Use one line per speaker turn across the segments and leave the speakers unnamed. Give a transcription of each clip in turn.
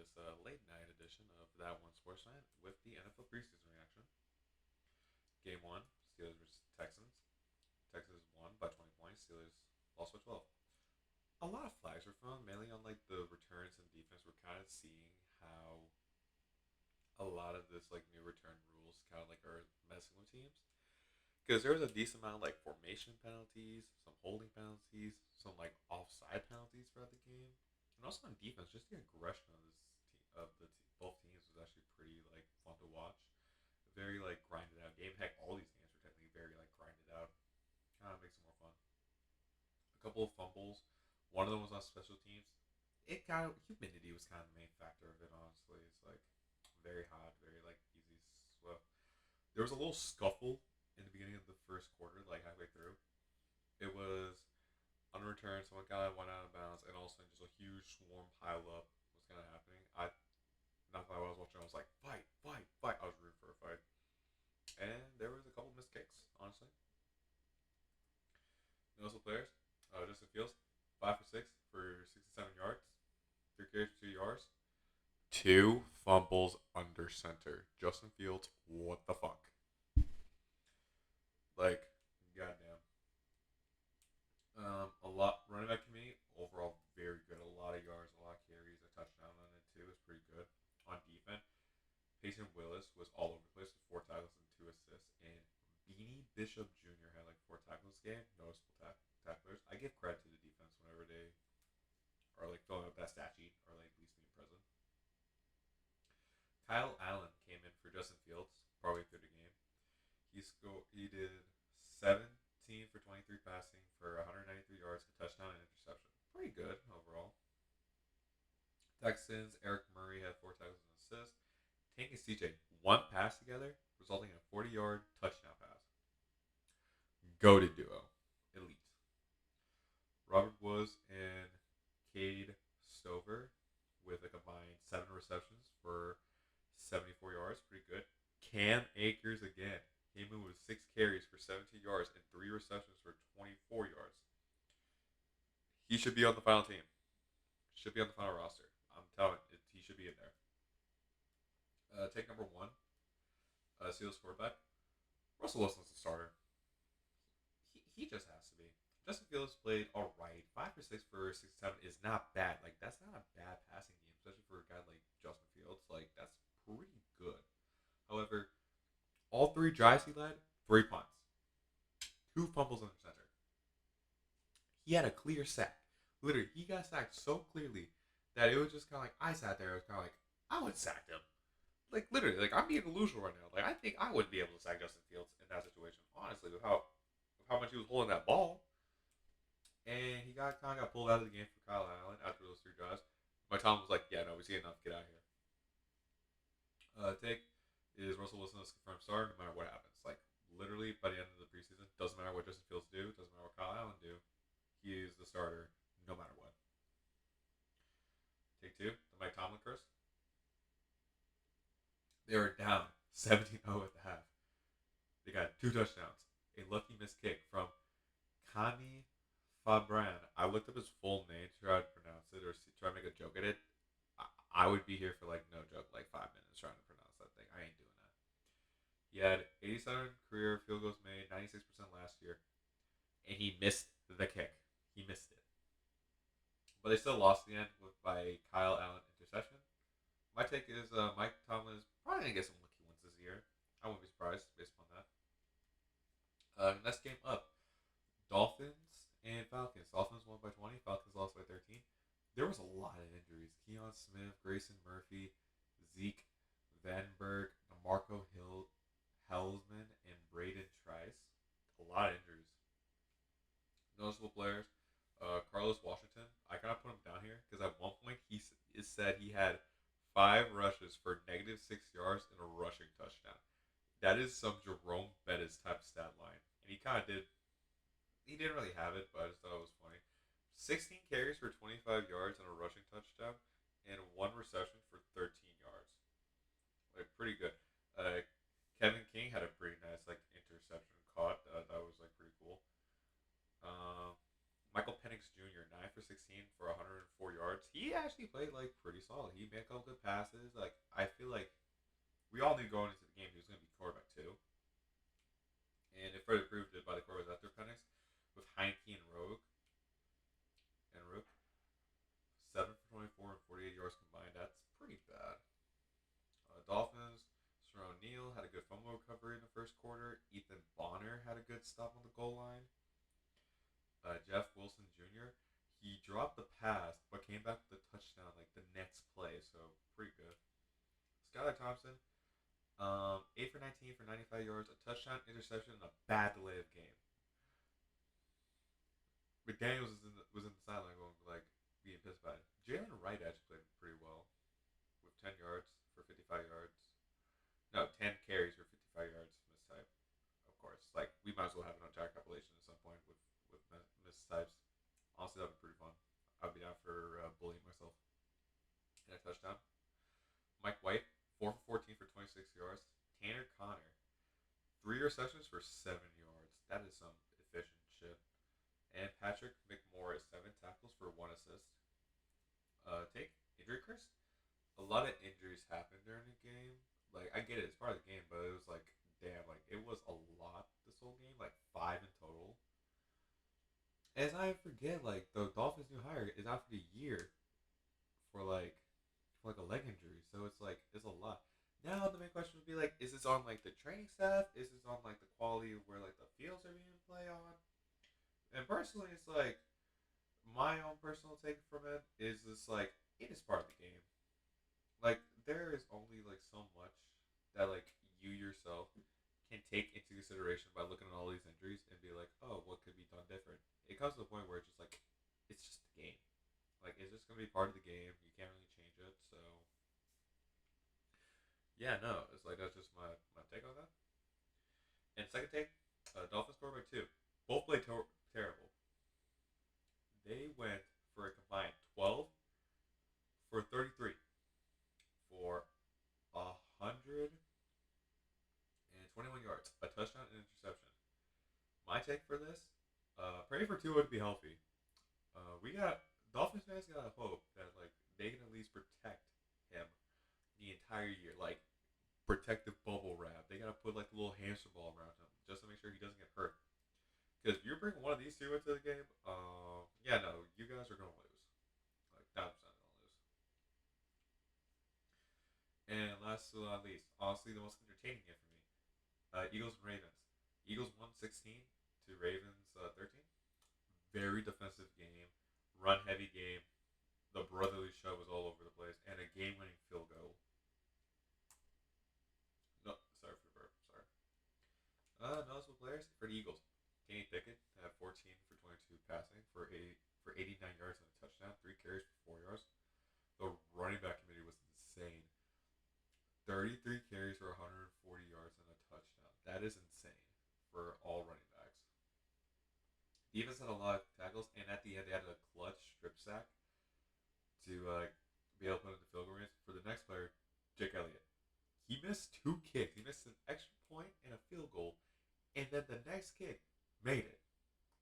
this late night edition of That One Sports Night with the NFL preseason reaction. Game one, Steelers versus Texans. Texans won by 20 points. Steelers lost by 12. A lot of flags were thrown, mainly on like the returns and defense. We're kind of seeing how a lot of this like new return rules kind of like are messing with teams because there was a decent amount of like formation penalties, some holding penalties, some like offside penalties throughout the game, and also on defense, just the aggression of this team, both teams was actually pretty like fun to watch. Very like grinded out game. Heck, all these games were technically very like grinded out. Kind of makes it more fun. A couple of fumbles. One of them was on special teams. It kind of humidity was kind of the main factor of it. Honestly, it's like very hot, very like easy sweat. There was a little scuffle in the beginning of the first quarter, like halfway through. It was on return, someone kind of went out of bounds, and all of a sudden, just a huge swarm pile up was kind of happening. Not that I was watching, I was like, fight, fight, fight. I was rooting for a fight, and there was a couple missed kicks. Honestly, noticeable players. Justin Fields, 5 for 6 for 67 yards, 3 carries for 2 yards, two fumbles under center. Justin Fields, what the fuck? Like, goddamn. A lot running back committee overall very good. A lot of yards, a lot of carries, a touchdown on it too. It's pretty good. On defense, Peyton Willis was all over the place with 4 tackles and 2 assists. And Beanie Bishop Jr. had like 4 tackles this game. Noticeable tacklers. I give credit to the defense whenever they are like filling up that stat sheet or like at least being present. Kyle Allen came in for Justin Fields probably through the game. He did 17 for 23 passing for 193 yards, a touchdown and interception. Pretty good overall. Texans, Eric Murray had 4 tackles and assists. Tank and CJ, one pass together, resulting in a 40-yard touchdown pass. Goated duo. Elite. Robert Woods and Cade Stover with a combined 7 receptions for 74 yards. Pretty good. Cam Akers again came in with 6 carries for 17 yards and 3 receptions for 24 yards. He should be on the final team. Should be on the final roster. I'm telling you, he should be in there. Take number one. Steelers quarterback. Russell Wilson's the starter. He just has to be. Justin Fields played all right. 5 for 6 for 67 is not bad. Like that's not a bad passing game, especially for a guy like Justin Fields. Like that's pretty good. However, all 3 drives he led, 3 punts, 2 fumbles under center. He had a clear sack. Literally, he got sacked so clearly that it was just kind of like I sat there. It was kind of like I would sack him. Like literally, like I'm being delusional right now. Like I think I wouldn't be able to sack Justin Fields in that situation. Honestly, with how much he was holding that ball, and he got kind of got pulled out of the game for Kyle Allen after those 3 drives. My Tom was like, "Yeah, no, we see enough. Get out of here." Take is Russell Wilson as confirmed starter no matter what happens. Like literally by the end of the preseason, doesn't matter what Justin Fields do, doesn't matter what Kyle Allen do, he is the starter no matter what. Take two, the Mike Tomlin curse. They were down 17-0 at the half. They got 2 touchdowns, a lucky missed kick from Kami Fabran. I looked up his full name to try to pronounce it or try to make a joke at it. I would be here for like no joke, like 5 minutes trying to pronounce that thing. I ain't doing that. He had 87 career field goals made, 96% last year, and he missed the kick. He missed it, but they still lost in the end by a Kyle Allen interception. My take is Mike Tomlin is probably gonna get some lucky ones this year. I wouldn't be surprised based upon that. Next game up, Dolphins and Falcons. Dolphins won by 20. Falcons lost by 13. There was a lot of injuries. Keon Smith, Grayson Murphy, Zeke Vandenberg, Marco Hellsman, and Braden Trice. A lot of injuries. Noticeable players. Carlos Washington. I kind of put him down here because at one point he said he had 5 rushes for -6 yards and a rushing touchdown. That is some Jerome Bettis type stat line, and he kind of did. He didn't really have it, but I just thought it was funny. 16 carries for 25 yards and a rushing touchdown, and 1 reception for 13 yards. Like pretty good. Kevin King had a pretty nice like interception caught. That was like pretty cool. Michael Penix Jr. 9 for 16 for 104 yards. He actually played like pretty solid. He made a couple good passes. Like I feel like we all knew going into the game he was going to be quarterback too, and it further proved it by the quarterbacks after Penix with Heineke and Rook. 7 for 24 and 48 yards combined. That's pretty bad. Dolphins. Sir O'Neal had a good fumble recovery in the first quarter. Ethan Bonner had a good stop on the goal line. Jeff Wilson Jr. He dropped the pass but came back with a touchdown like the next play, so pretty good. Skylar Thompson, 8 for 19 for 95 yards, a touchdown, interception, and a bad delay of game. McDaniels was in the sideline going like being pissed by it. Jalen Wright actually played pretty well with 10 yards for 55 yards. No, 10 carries for 55 yards mistype. Of course, like we might as well have an entire compilation at some point with mistypes. Honestly, that'd be pretty fun. I'd be down for bullying myself. And a touchdown. Mike White, 4 for 14 for 26 yards. Tanner Connor, 3 receptions for 7 yards. That is some efficient shit. And Patrick McMorris, 7 tackles for 1 assist. Take injury curse. A lot of injuries happened during the game. Like I get it, it's part of the game, but it was like, damn, like it was a lot this whole game, like 5 in total. As I forget, like the Dolphins' new hire is out for the year for like a leg injury, so it's a lot. Now the main question would be like, is this on like the training staff? Is this on like the quality of where like the fields are being played on? And personally, it's like my own personal take from it is this like it is part of the game. Like there is only like so much that like you yourself can take into consideration by looking at all these injuries and be like, oh, what could be done different? It comes to the point where it's just like it's just the game. Like it's just gonna be part of the game. You can't really change it. So yeah, no, it's like that's just my take on that. And second take, Dolphins scored by two. Both played terrible. They went for a combined 12 for 33 for 121 yards, a touchdown and interception. My take for this, pray for Tua to be healthy. We got Dolphins fans gotta hope that like they can at least protect him the entire year, like protective bubble wrap. They gotta put like a little hamster ball around him just to make sure he doesn't get hurt. Because if you bring one of these two into the game, yeah, no, you guys are gonna lose, like 1,000% gonna lose. And last but not least, honestly, the most entertaining game for me, Eagles and Ravens. Eagles won 16 to Ravens 13. Very defensive game, run heavy game. The brotherly shove was all over the place, and a game winning field goal. No, sorry for the burp. Sorry. Noticeable players for the Eagles. Kenny Pickett had 14 for 22 passing for 89 yards and a touchdown, 3 carries for 4 yards. The running back committee was insane. 33 carries for 140 yards and a touchdown. That is insane for all running backs. Defense had a lot of tackles, and at the end they had a clutch strip sack to be able to put in the field goal range. For the next player, Jake Elliott. He missed 2 kicks. He missed an extra point and a field goal, and then the next kick made it,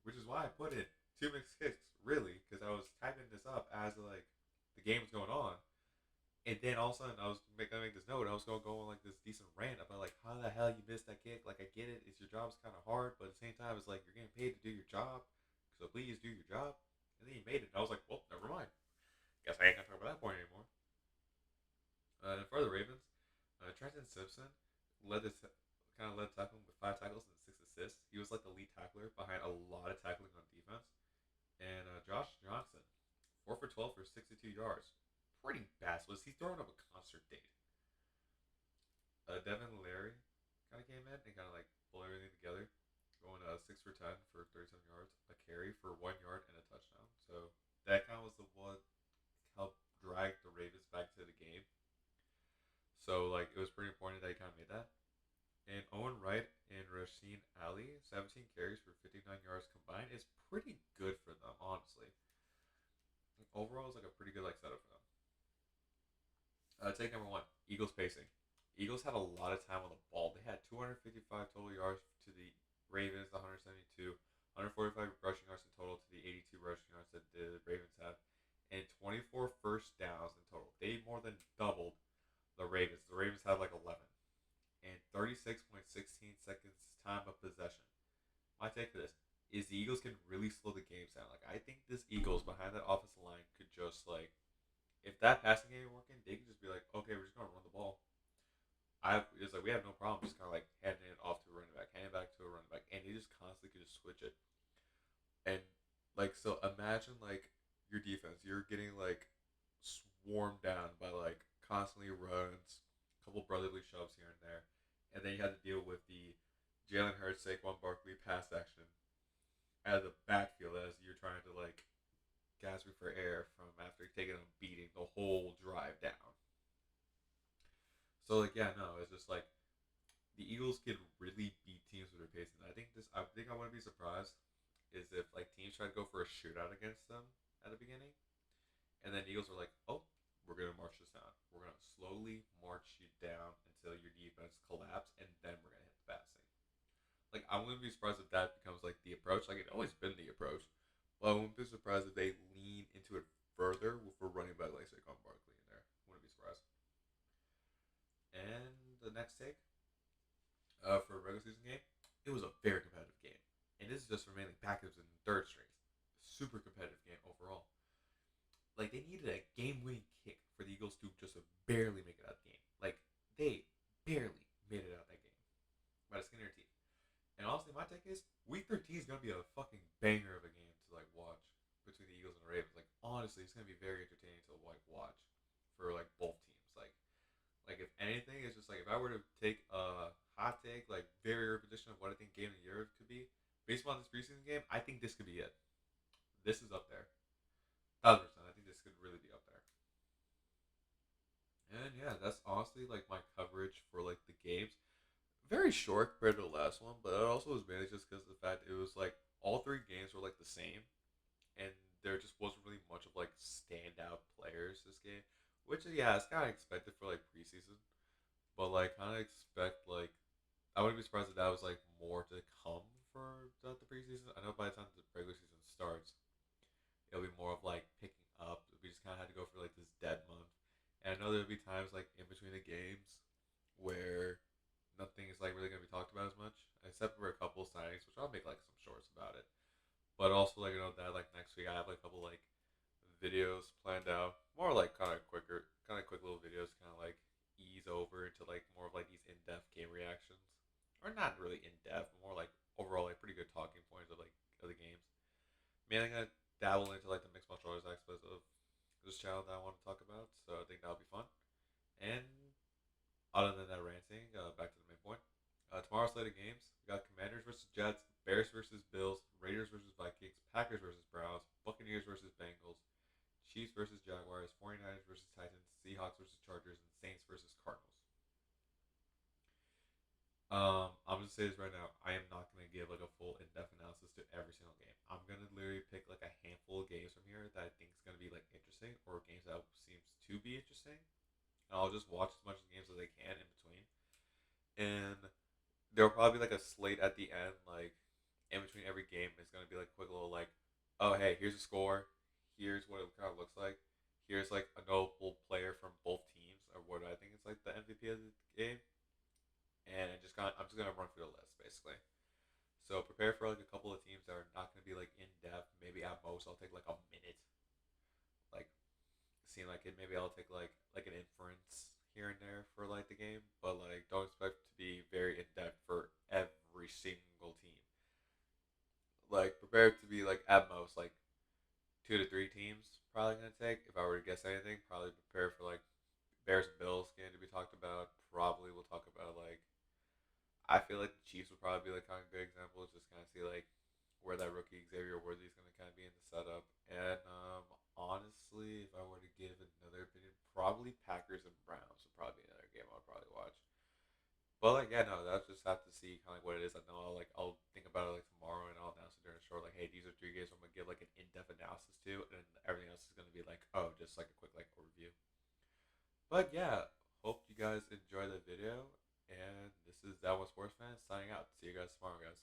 which is why I put in 2 mixed kicks, really, because I was typing this up as like the game was going on, and then all of a sudden I was gonna make this note. I was gonna go on like this decent rant about like how the hell you missed that kick. Like I get it, it's your job's kind of hard, but at the same time it's like you're getting paid to do your job, so please do your job. And then you made it. And I was like, well, never mind. Guess I ain't gonna talk about that point anymore. And for the Ravens, Trenton Simpson led this kind of led tackling with 5 tackles and 6 assists. He was like the lead tackler behind a lot of tackling on defense. And Josh Johnson, 4 for 12 for 62 yards. Pretty bad. Was he throwing up a concert date? Devin Larry kind of came in and kind of like pulled everything together, going 6 for 10 for 37 yards, a carry for 1 yard and a touchdown. So that kind of was the one helped drag the Ravens back to the game. So like it was pretty important that he kind of made that. And Owen Wright and Rasheen Ali, 17 carries for 59 yards combined, is pretty good for them, honestly. Overall, it's like a pretty good like setup for them. Take number one, Eagles pacing. Eagles had a lot of time on the ball. They had 255 total yards to the Ravens, 172, 145 rushing yards in total to the 82 rushing yards that the Ravens had, and 24 first first downs in total. They more than doubled the Ravens. The Ravens had like 11 and 36.16 seconds time of possession. My take for this is the Eagles can really slow the games down. Like I think this Eagles behind that offensive line could just like if that passing game ain't working, they can just be like, okay, we're just gonna run the ball. It's like we have no problem just kind of like handing it off to a running back, handing it back to a running back, and they just constantly could just switch it. And like so, imagine like your defense, you're getting like swarmed down by like constantly runs, a couple brotherly shoves here and there, and then you have to deal with the Jalen Hurts, Saquon Barkley pass action out of the backfield as you're trying to like gasping for air from after taking a beating the whole drive down. So like yeah, no, it's just like the Eagles can really beat teams with their pace. And I think I wouldn't be surprised is if like teams try to go for a shootout against them at the beginning, and then the Eagles are like, oh, we're gonna march this down. We're gonna slowly march you down until your defense collapse, and then we're gonna hit the passing. Like I wouldn't be surprised if that becomes like the approach. Like it's always been the approach. But I wouldn't be surprised if they lean into it further with a running back like Saquon Barkley in there. Wouldn't be surprised. And the next take for a regular season game, it was a very competitive game. And this is just for mainly backups and third strings. Super competitive game overall. Like they needed a game-winning kick for the Eagles to just barely make it out of the game. Like they barely made it out of that game by the skin of their teeth. And honestly, my take is Week 13 is gonna be a fucking banger of a game to like watch between the Eagles and the Ravens. Like honestly, it's gonna be very entertaining to like watch for like both teams. Like if anything, it's just like if I were to take a hot take, like very repetition of what I think game of the year could be, based on this preseason game, I think this could be it. This is up there, 1,000%. I think this could really be up there. And yeah, that's honestly like my coverage for like the games. Very short compared to the last one, but it also was mainly just because of the fact it was like all three games were like the same, and there just wasn't really much of like standout players this game. Which yeah, it's kind of expected for like preseason, but like kind of expect like I wouldn't be surprised if that was like more to come for the preseason. I know by the time the regular season starts, it'll be more of like picking up. We just kind of had to go for like this dead month, and I know there'll be times like in between the games where nothing is like really gonna be talked about as much, except for a couple of signings, which I'll make like some shorts about it. But also like that like next week I have like a couple like videos planned out, more like kind of quick little videos, kind of like ease over into like more of like these in depth game reactions, or not really in depth, more like overall like pretty good talking points of the games. Mainly gonna dabble into like the mixed martial arts aspects of this channel that I want to talk about, so I think that'll be fun. And other than that ranting, back to the main point. Tomorrow's slate of games, we got Commanders versus Jets, Bears versus Bills, Raiders versus Vikings, Packers versus Browns, Buccaneers versus Bengals, Chiefs versus Jaguars, 49ers versus Titans, Seahawks versus Chargers, and Saints versus Cardinals. I'm gonna say this right now. I am not gonna give like a full in-depth analysis to every single game. I'm gonna literally pick like a handful of games from here that I think is gonna be like interesting, or games that seems to be interesting. And I'll just watch as much of the games as I can in between. And there'll probably be like a slate at the end, like in between every game. It's gonna be like a quick little like, oh hey, here's a score. Here's what it kind of looks like. Here's like a notable player from both teams, or what I think is like the MVP of the game. And I'm just gonna run through the list basically. So prepare for like a couple of teams that are not gonna be like in depth. Maybe at most I'll take like a minute, like seeing like it. Maybe I'll take like an inference here and there for like the game, but like don't expect to be very in depth for every single team. Like prepare to be like at most like 2 to 3 teams probably gonna take. If I were to guess anything, probably prepare for like Bears and Bills game to be talked about. Probably we'll talk about like I feel like the Chiefs would probably be like kind of good examples. Just kind of see like where that rookie Xavier Worthy is going to kind of be in the setup. And honestly, if I were to give another opinion, probably Packers and Browns would probably be another game I'd probably watch. But like yeah, no, that's just have to see kind of like what it is. I know I'll think about it like tomorrow and I'll announce it during the show. Like hey, these are 3 games I'm gonna give like an in depth analysis to, and everything else is gonna be like oh, just like a quick like overview. But yeah, hope you guys enjoy the video. And this is That One Sports Fan signing out. See you guys tomorrow, guys.